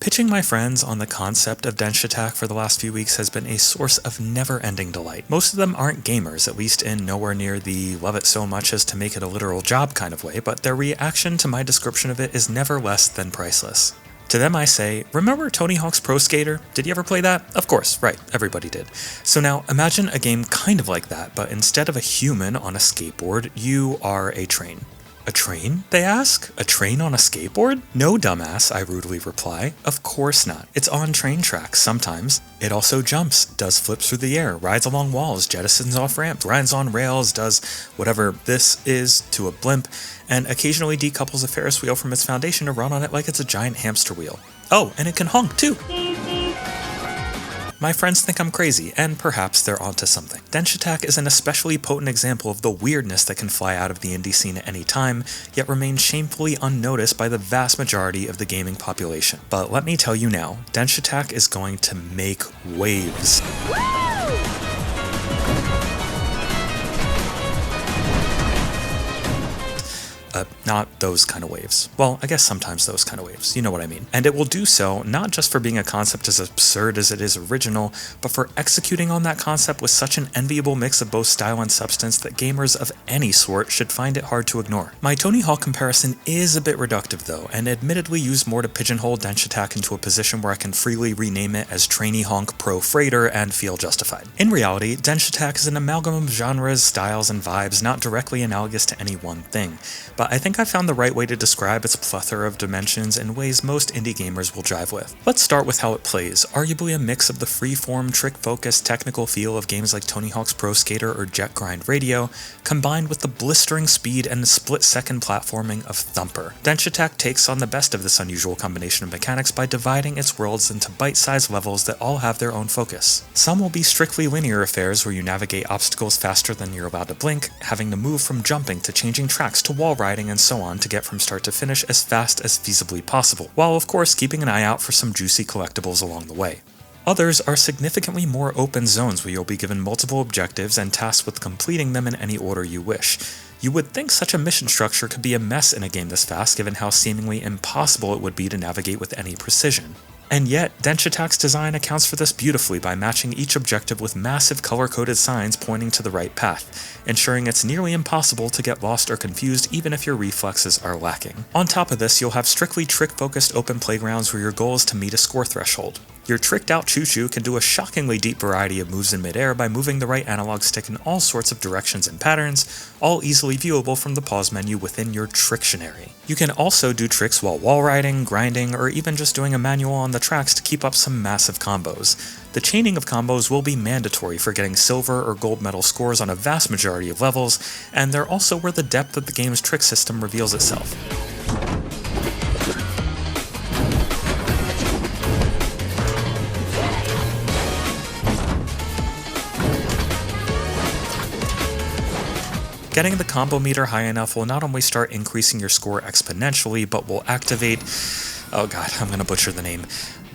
Pitching my friends on the concept of Denshattack for the last few weeks has been a source of never-ending delight. Most of them aren't gamers, at least in nowhere near the love it so much as to make it a literal job kind of way, but their reaction to my description of it is never less than priceless. To them I say, remember Tony Hawk's Pro Skater? Did you ever play that? Of course, right, everybody did. So now imagine a game kind of like that, but instead of a human on a skateboard, you are a train. A train, they ask? A train on a skateboard? No, dumbass, I rudely reply. Of course not. It's on train tracks sometimes. It also jumps, does flips through the air, rides along walls, jettisons off ramps, rides on rails, does whatever this is to a blimp, and occasionally decouples a Ferris wheel from its foundation to run on it like it's a giant hamster wheel. Oh, and it can honk too! My friends think I'm crazy, and perhaps they're onto something. Denshattack is an especially potent example of the weirdness that can fly out of the indie scene at any time, yet remain shamefully unnoticed by the vast majority of the gaming population. But let me tell you now, Denshattack is going to make waves. Not those kind of waves. Well, I guess sometimes those kind of waves, you know what I mean. And it will do so not just for being a concept as absurd as it is original, but for executing on that concept with such an enviable mix of both style and substance that gamers of any sort should find it hard to ignore. My Tony Hawk comparison is a bit reductive though, and admittedly used more to pigeonhole Denshattack into a position where I can freely rename it as Trainy Honk Pro Freighter and feel justified. In reality, Denshattack is an amalgam of genres, styles, and vibes not directly analogous to any one thing, but I think I found the right way to describe its plethora of dimensions in ways most indie gamers will jive with. Let's start with how it plays, arguably a mix of the free-form, trick-focused technical feel of games like Tony Hawk's Pro Skater or Jet Grind Radio, combined with the blistering speed and split-second platforming of Thumper. Denshattack takes on the best of this unusual combination of mechanics by dividing its worlds into bite-sized levels that all have their own focus. Some will be strictly linear affairs where you navigate obstacles faster than you're allowed to blink, having to move from jumping to changing tracks to wall riding and so on to get from start to finish as fast as feasibly possible, while of course keeping an eye out for some juicy collectibles along the way. Others are significantly more open zones where you'll be given multiple objectives and tasked with completing them in any order you wish. You would think such a mission structure could be a mess in a game this fast given how seemingly impossible it would be to navigate with any precision. And yet, Denshattack's design accounts for this beautifully by matching each objective with massive color-coded signs pointing to the right path, ensuring it's nearly impossible to get lost or confused even if your reflexes are lacking. On top of this, you'll have strictly trick-focused open playgrounds where your goal is to meet a score threshold. Your tricked-out Choo-Choo can do a shockingly deep variety of moves in midair by moving the right analog stick in all sorts of directions and patterns, all easily viewable from the pause menu within your Tricktionary. You can also do tricks while wall riding, grinding, or even just doing a manual on the tracks to keep up some massive combos. The chaining of combos will be mandatory for getting silver or gold medal scores on a vast majority of levels, and they're also where the depth of the game's trick system reveals itself. Getting the combo meter high enough will not only start increasing your score exponentially, but will activate, oh god, I'm gonna butcher the name,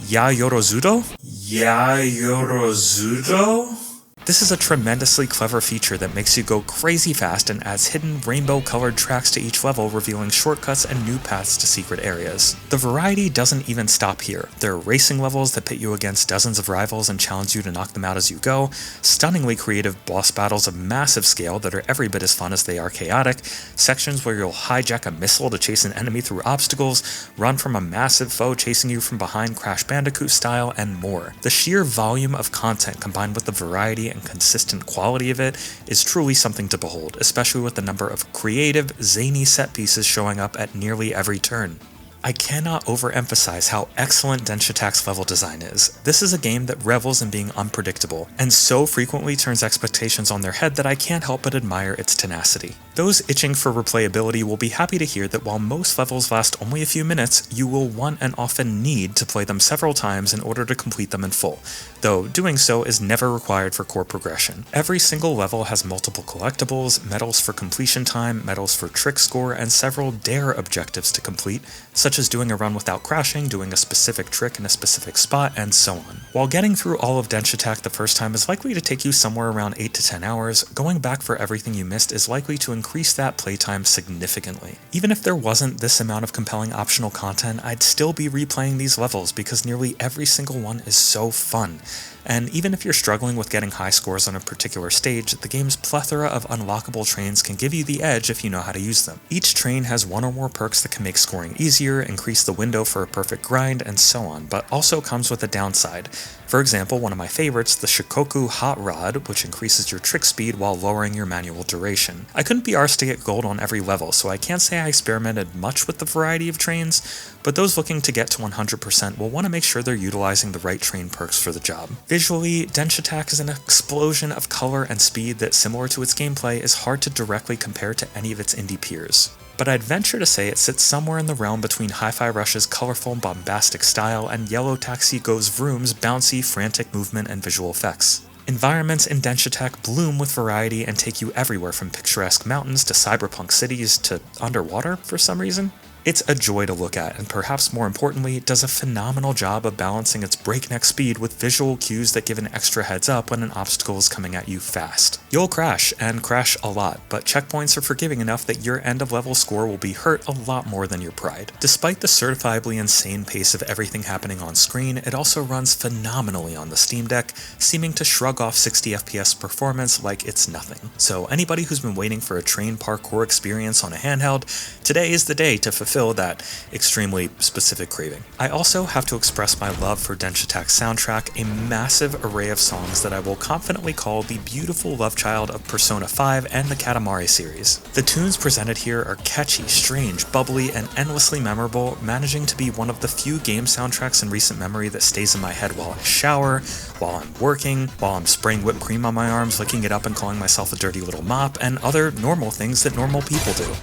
Yayorozudo? Yayorozudo? This is a tremendously clever feature that makes you go crazy fast and adds hidden rainbow-colored tracks to each level, revealing shortcuts and new paths to secret areas. The variety doesn't even stop here. There are racing levels that pit you against dozens of rivals and challenge you to knock them out as you go, stunningly creative boss battles of massive scale that are every bit as fun as they are chaotic, sections where you'll hijack a missile to chase an enemy through obstacles, run from a massive foe chasing you from behind Crash Bandicoot style, and more. The sheer volume of content combined with the variety and consistent quality of it is truly something to behold, especially with the number of creative, zany set pieces showing up at nearly every turn. I cannot overemphasize how excellent Denshattack's level design is. This is a game that revels in being unpredictable, and so frequently turns expectations on their head that I can't help but admire its tenacity. Those itching for replayability will be happy to hear that while most levels last only a few minutes, you will want and often need to play them several times in order to complete them in full, though doing so is never required for core progression. Every single level has multiple collectibles, medals for completion time, medals for trick score, and several dare objectives to complete, such as doing a run without crashing, doing a specific trick in a specific spot, and so on. While getting through all of Denshattack the first time is likely to take you somewhere around 8 to 10 hours, going back for everything you missed is likely to include increase that playtime significantly. Even if there wasn't this amount of compelling optional content, I'd still be replaying these levels because nearly every single one is so fun. And even if you're struggling with getting high scores on a particular stage, the game's plethora of unlockable trains can give you the edge if you know how to use them. Each train has one or more perks that can make scoring easier, increase the window for a perfect grind, and so on, but also comes with a downside. For example, one of my favorites, the Shikoku Hot Rod, which increases your trick speed while lowering your manual duration. I couldn't be arsed to get gold on every level, so I can't say I experimented much with the variety of trains, but those looking to get to 100% will want to make sure they're utilizing the right train perks for the job. Visually, Denshattack is an explosion of color and speed that, similar to its gameplay, is hard to directly compare to any of its indie peers. But I'd venture to say it sits somewhere in the realm between Hi-Fi Rush's colorful, bombastic style and Yellow Taxi Goes Vroom's bouncy, frantic movement and visual effects. Environments in Denshattack bloom with variety and take you everywhere from picturesque mountains to cyberpunk cities to underwater for some reason. It's a joy to look at, and perhaps more importantly, it does a phenomenal job of balancing its breakneck speed with visual cues that give an extra heads up when an obstacle is coming at you fast. You'll crash, and crash a lot, but checkpoints are forgiving enough that your end of level score will be hurt a lot more than your pride. Despite the certifiably insane pace of everything happening on screen, it also runs phenomenally on the Steam Deck, seeming to shrug off 60 FPS performance like it's nothing. So anybody who's been waiting for a train parkour experience on a handheld, today is the day to fulfill that extremely specific craving. I also have to express my love for Denshattack's soundtrack, a massive array of songs that I will confidently call the beautiful love child of Persona 5 and the Katamari series. The tunes presented here are catchy, strange, bubbly, and endlessly memorable, managing to be one of the few game soundtracks in recent memory that stays in my head while I shower, while I'm working, while I'm spraying whipped cream on my arms, licking it up and calling myself a dirty little mop, and other normal things that normal people do.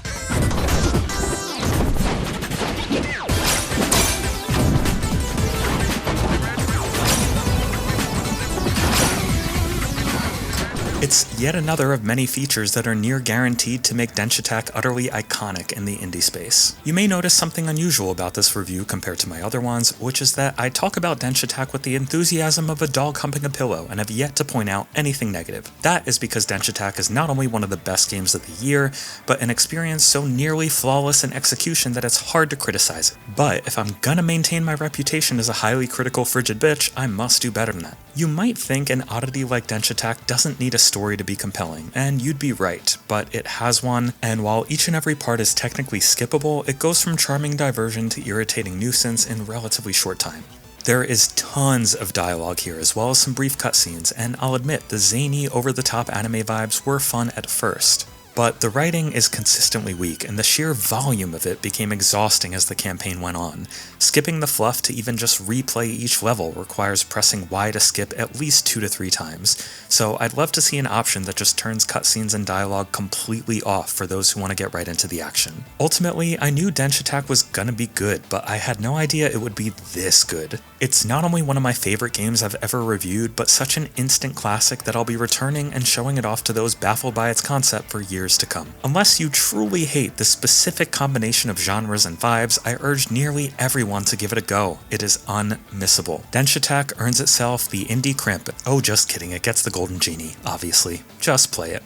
It's yet another of many features that are near guaranteed to make Denshattack utterly iconic in the indie space. You may notice something unusual about this review compared to my other ones, which is that I talk about Denshattack with the enthusiasm of a dog humping a pillow and have yet to point out anything negative. That is because Denshattack is not only one of the best games of the year, but an experience so nearly flawless in execution that it's hard to criticize it. But if I'm gonna maintain my reputation as a highly critical frigid bitch, I must do better than that. You might think an oddity like Denshattack doesn't need a story to be compelling, and you'd be right, but it has one, and while each and every part is technically skippable, it goes from charming diversion to irritating nuisance in relatively short time. There is tons of dialogue here, as well as some brief cutscenes, and I'll admit the zany, over-the-top anime vibes were fun at first. But the writing is consistently weak, and the sheer volume of it became exhausting as the campaign went on. Skipping the fluff to even just replay each level requires pressing Y to skip at least 2 to 3 times, so I'd love to see an option that just turns cutscenes and dialogue completely off for those who want to get right into the action. Ultimately, I knew Denshattack was gonna be good, but I had no idea it would be this good. It's not only one of my favorite games I've ever reviewed, but such an instant classic that I'll be returning and showing it off to those baffled by its concept for years to come. Unless you truly hate the specific combination of genres and vibes, I urge nearly everyone to give it a go. It is unmissable. Denshattack earns itself the indie crimp. Oh, just kidding, it gets the golden genie, obviously. Just play it.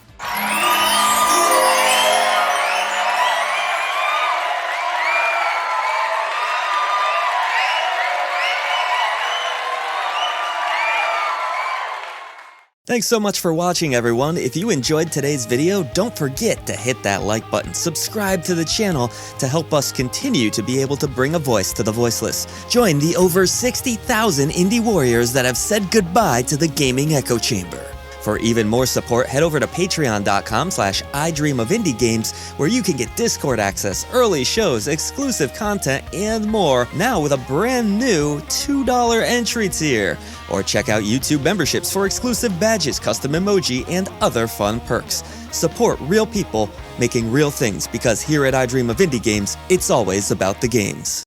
Thanks so much for watching, everyone. If you enjoyed today's video, don't forget to hit that like button, subscribe to the channel to help us continue to be able to bring a voice to the voiceless. Join the over 60,000 indie warriors that have said goodbye to the gaming echo chamber. For even more support, head over to patreon.com/idreamofindiegames, where you can get Discord access, early shows, exclusive content, and more, now with a brand new $2 entry tier. Or check out YouTube memberships for exclusive badges, custom emoji, and other fun perks. Support real people making real things, because here at I Dream of Indie Games, it's always about the games.